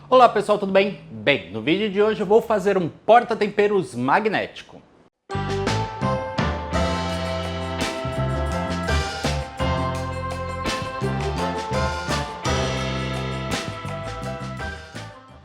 Olá pessoal, tudo bem? Bem, no vídeo de hoje eu vou fazer um porta-temperos magnético.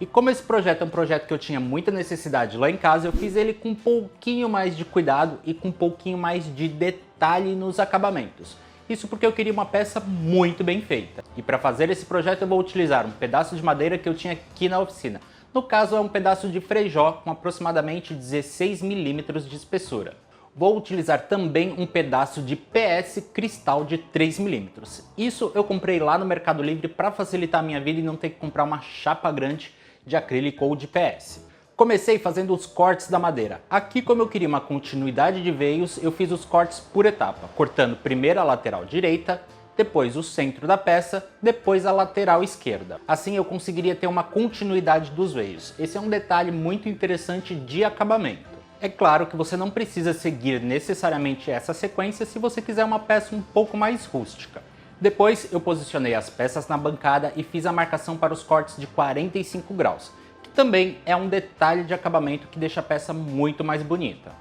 E como esse projeto é um projeto que eu tinha muita necessidade lá em casa, eu fiz ele com um pouquinho mais de cuidado e com um pouquinho mais de detalhe nos acabamentos. Isso porque eu queria uma peça muito bem feita. E para fazer esse projeto eu vou utilizar um pedaço de madeira que eu tinha aqui na oficina. No caso é um pedaço de frejó com aproximadamente 16 milímetros de espessura. Vou utilizar também um pedaço de PS cristal de 3 milímetros. Isso eu comprei lá no Mercado Livre para facilitar a minha vida e não ter que comprar uma chapa grande de acrílico ou de PS. Comecei fazendo os cortes da madeira. Aqui, como eu queria uma continuidade de veios, eu fiz os cortes por etapa, cortando primeiro a lateral direita, depois o centro da peça, depois a lateral esquerda. Assim eu conseguiria ter uma continuidade dos veios. Esse é um detalhe muito interessante de acabamento. É claro que você não precisa seguir necessariamente essa sequência se você quiser uma peça um pouco mais rústica. Depois eu posicionei as peças na bancada e fiz a marcação para os cortes de 45 graus. Também é um detalhe de acabamento que deixa a peça muito mais bonita.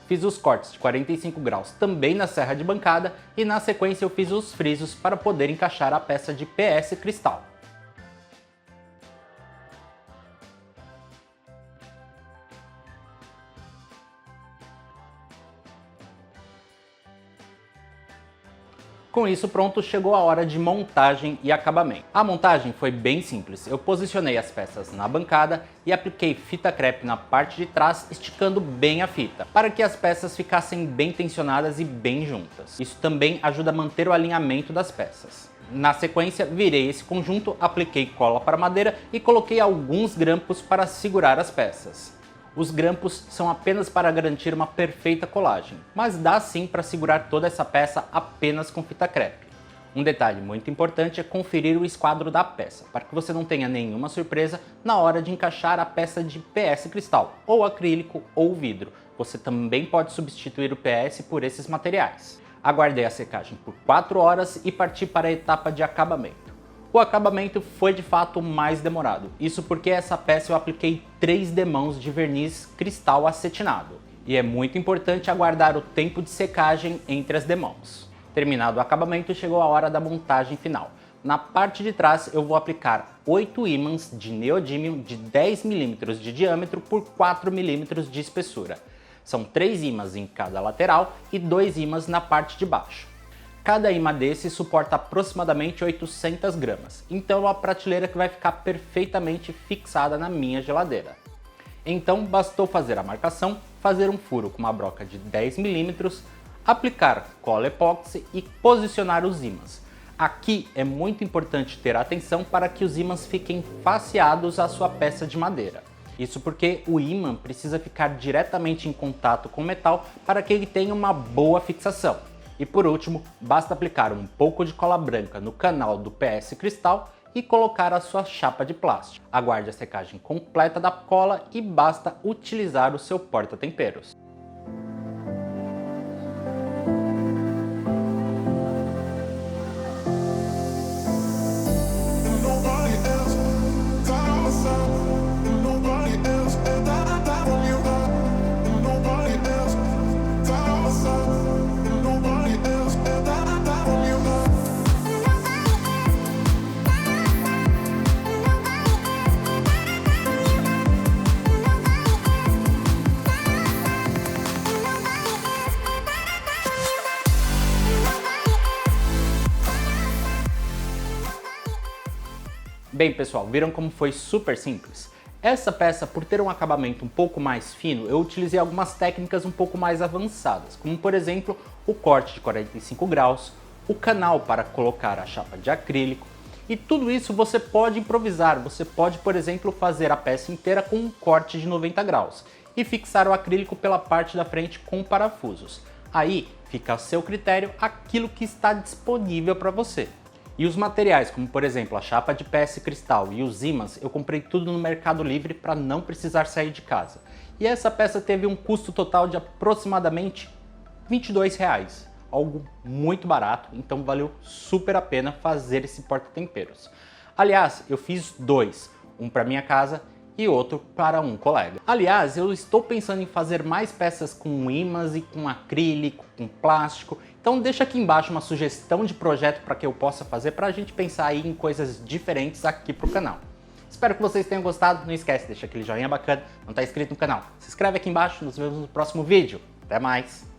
Fiz os cortes de 45 graus também na serra de bancada e na sequência eu fiz os frisos para poder encaixar a peça de PS cristal. Com isso pronto, chegou a hora de montagem e acabamento. A montagem foi bem simples. Eu posicionei as peças na bancada e apliquei fita crepe na parte de trás, esticando bem a fita, para que as peças ficassem bem tensionadas e bem juntas. Isso também ajuda a manter o alinhamento das peças. Na sequência, virei esse conjunto, apliquei cola para madeira e coloquei alguns grampos para segurar as peças. Os grampos são apenas para garantir uma perfeita colagem, mas dá sim para segurar toda essa peça apenas com fita crepe. Um detalhe muito importante é conferir o esquadro da peça, para que você não tenha nenhuma surpresa na hora de encaixar a peça de PS cristal, ou acrílico ou vidro. Você também pode substituir o PS por esses materiais. Aguardei a secagem por 4 horas e parti para a etapa de acabamento. O acabamento foi de fato mais demorado, isso porque essa peça eu apliquei 3 demãos de verniz cristal acetinado. E é muito importante aguardar o tempo de secagem entre as demãos. Terminado o acabamento, chegou a hora da montagem final. Na parte de trás eu vou aplicar 8 ímãs de neodímio de 10 milímetros de diâmetro por 4 milímetros de espessura. São 3 ímãs em cada lateral e 2 ímãs na parte de baixo. Cada imã desse suporta aproximadamente 800 gramas, então é uma prateleira que vai ficar perfeitamente fixada na minha geladeira. Então bastou fazer a marcação, fazer um furo com uma broca de 10 milímetros, aplicar cola epóxi e posicionar os ímãs. Aqui é muito importante ter atenção para que os ímãs fiquem faceados à sua peça de madeira. Isso porque o ímã precisa ficar diretamente em contato com o metal para que ele tenha uma boa fixação. E por último, basta aplicar um pouco de cola branca no canal do PS cristal e colocar a sua chapa de plástico. Aguarde a secagem completa da cola e basta utilizar o seu porta-temperos. Bem pessoal, viram como foi super simples? Essa peça, por ter um acabamento um pouco mais fino, eu utilizei algumas técnicas um pouco mais avançadas, como por exemplo o corte de 45 graus, o canal para colocar a chapa de acrílico, e tudo isso você pode improvisar. Você pode, por exemplo, fazer a peça inteira com um corte de 90 graus e fixar o acrílico pela parte da frente com parafusos. Aí fica a seu critério aquilo que está disponível para você. E os materiais, como por exemplo a chapa de PS cristal e os ímãs, eu comprei tudo no Mercado Livre para não precisar sair de casa. E essa peça teve um custo total de aproximadamente R$22, algo muito barato, então valeu super a pena fazer esse porta-temperos. Aliás, eu fiz dois, um para minha casa e outro para um colega. Aliás, eu estou pensando em fazer mais peças com ímãs e com acrílico, com plástico, então deixa aqui embaixo uma sugestão de projeto para que eu possa fazer, para a gente pensar aí em coisas diferentes aqui para o canal. Espero que vocês tenham gostado, não esquece, deixa aquele joinha bacana, não está inscrito no canal, se inscreve aqui embaixo, nos vemos no próximo vídeo, até mais!